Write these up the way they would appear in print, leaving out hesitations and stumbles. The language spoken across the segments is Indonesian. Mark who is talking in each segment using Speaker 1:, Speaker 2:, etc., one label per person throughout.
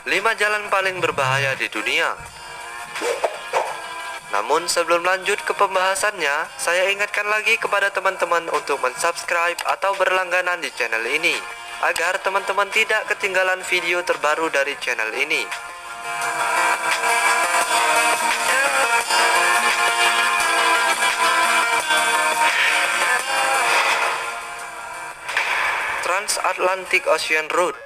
Speaker 1: 5 jalan paling berbahaya di dunia. Namun sebelum lanjut ke pembahasannya, saya ingatkan lagi kepada teman-teman untuk mensubscribe atau berlangganan di channel ini, agar teman-teman tidak ketinggalan video terbaru dari channel ini. Transatlantic Ocean Route.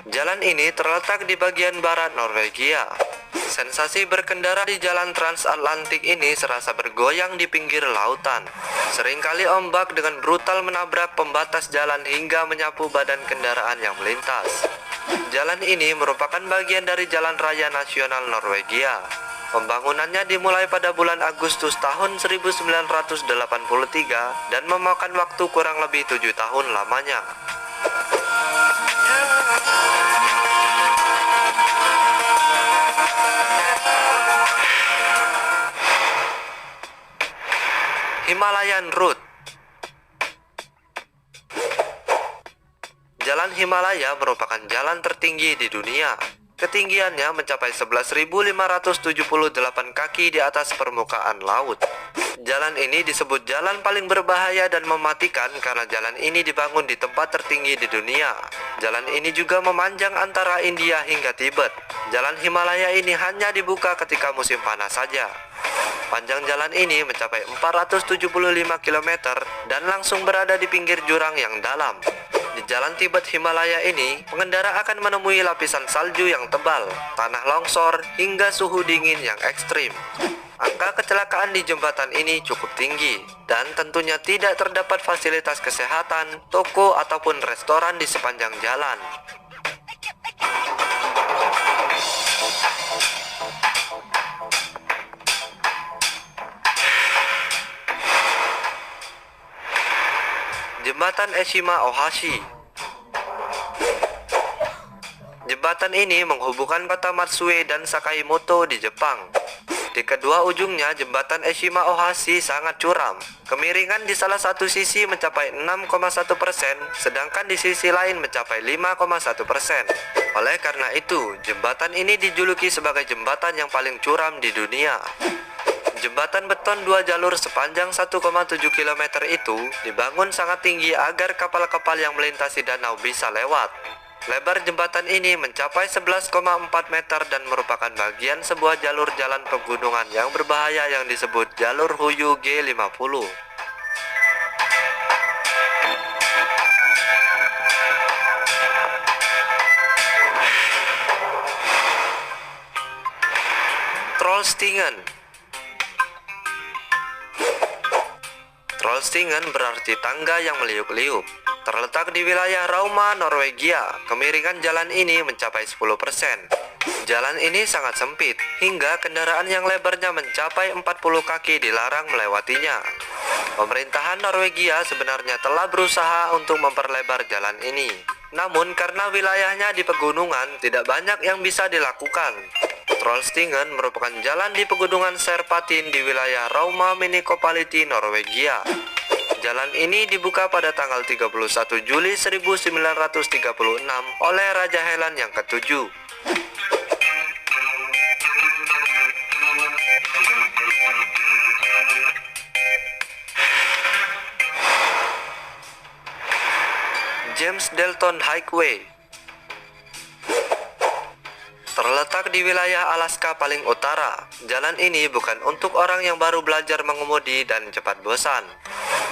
Speaker 1: Jalan ini terletak di bagian barat Norwegia. Sensasi berkendara di jalan transatlantik ini serasa bergoyang di pinggir lautan. Seringkali ombak dengan brutal menabrak pembatas jalan hingga menyapu badan kendaraan yang melintas. Jalan ini merupakan bagian dari Jalan Raya Nasional Norwegia. Pembangunannya dimulai pada bulan Agustus tahun 1983 dan memakan waktu kurang lebih 7 tahun lamanya. Himalayan Route. Jalan Himalaya merupakan jalan tertinggi di dunia. Ketinggiannya mencapai 11.578 kaki di atas permukaan laut. Jalan ini disebut jalan paling berbahaya dan mematikan karena jalan ini dibangun di tempat tertinggi di dunia. Jalan ini juga memanjang antara India hingga Tibet. Jalan Himalaya ini hanya dibuka ketika musim panas saja. Panjang jalan ini mencapai 475 km dan langsung berada di pinggir jurang yang dalam. Di jalan Tibet Himalaya ini, pengendara akan menemui lapisan salju yang tebal, tanah longsor, hingga suhu dingin yang ekstrim. Angka kecelakaan di jembatan ini cukup tinggi, dan tentunya tidak terdapat fasilitas kesehatan, toko, ataupun restoran di sepanjang jalan. Jembatan Eshima Ohashi. Jembatan ini menghubungkan kota Matsue dan Sakaimoto di Jepang. Di kedua ujungnya, jembatan Eshima Ohashi sangat curam. Kemiringan di salah satu sisi mencapai 6,1%, sedangkan di sisi lain mencapai 5,1%. Oleh karena itu, jembatan ini dijuluki sebagai jembatan yang paling curam di dunia. Jembatan beton 2 jalur sepanjang 1,7 km itu dibangun sangat tinggi agar kapal-kapal yang melintasi danau bisa lewat. Lebar jembatan ini mencapai 11,4 meter dan merupakan bagian sebuah jalur jalan pegunungan yang berbahaya yang disebut jalur Huyu G50. Trollstigen. Trollstigen berarti tangga yang meliuk-liuk. Terletak di wilayah Rauma, Norwegia. Kemiringan jalan ini mencapai 10%. Jalan ini sangat sempit, hingga kendaraan yang lebarnya mencapai 40 kaki dilarang melewatinya. Pemerintahan Norwegia sebenarnya telah berusaha untuk memperlebar jalan ini. Namun karena wilayahnya di pegunungan, tidak banyak yang bisa dilakukan. Trollstigen merupakan jalan di pegunungan Serpatin di wilayah Rauma Municipality, Norwegia. Jalan ini dibuka pada tanggal 31 Juli 1936 oleh Raja Helan yang ke-7. James Dalton Highway. Terletak di wilayah Alaska paling utara, jalan ini bukan untuk orang yang baru belajar mengemudi dan cepat bosan.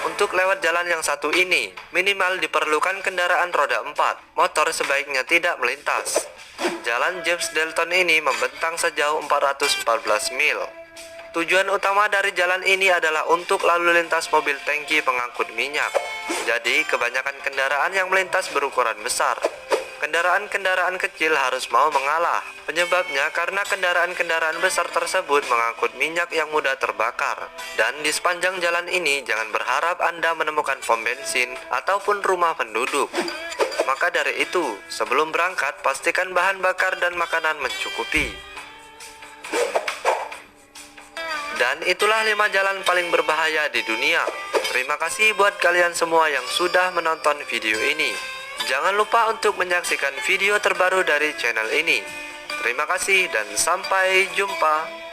Speaker 1: Untuk lewat jalan yang satu ini, minimal diperlukan kendaraan roda 4, motor sebaiknya tidak melintas. Jalan James Dalton ini membentang sejauh 414 mil. Tujuan utama dari jalan ini adalah untuk lalu lintas mobil tangki pengangkut minyak. Jadi, kebanyakan kendaraan yang melintas berukuran besar. Kendaraan-kendaraan kecil harus mau mengalah. Penyebabnya karena kendaraan-kendaraan besar tersebut mengangkut minyak yang mudah terbakar. Dan di sepanjang jalan ini jangan berharap Anda menemukan pom bensin ataupun rumah penduduk. Maka dari itu, sebelum berangkat pastikan bahan bakar dan makanan mencukupi. Dan itulah 5 jalan paling berbahaya di dunia. Terima kasih buat kalian semua yang sudah menonton video ini. Jangan lupa untuk menyaksikan video terbaru dari channel ini. Terima kasih dan sampai jumpa.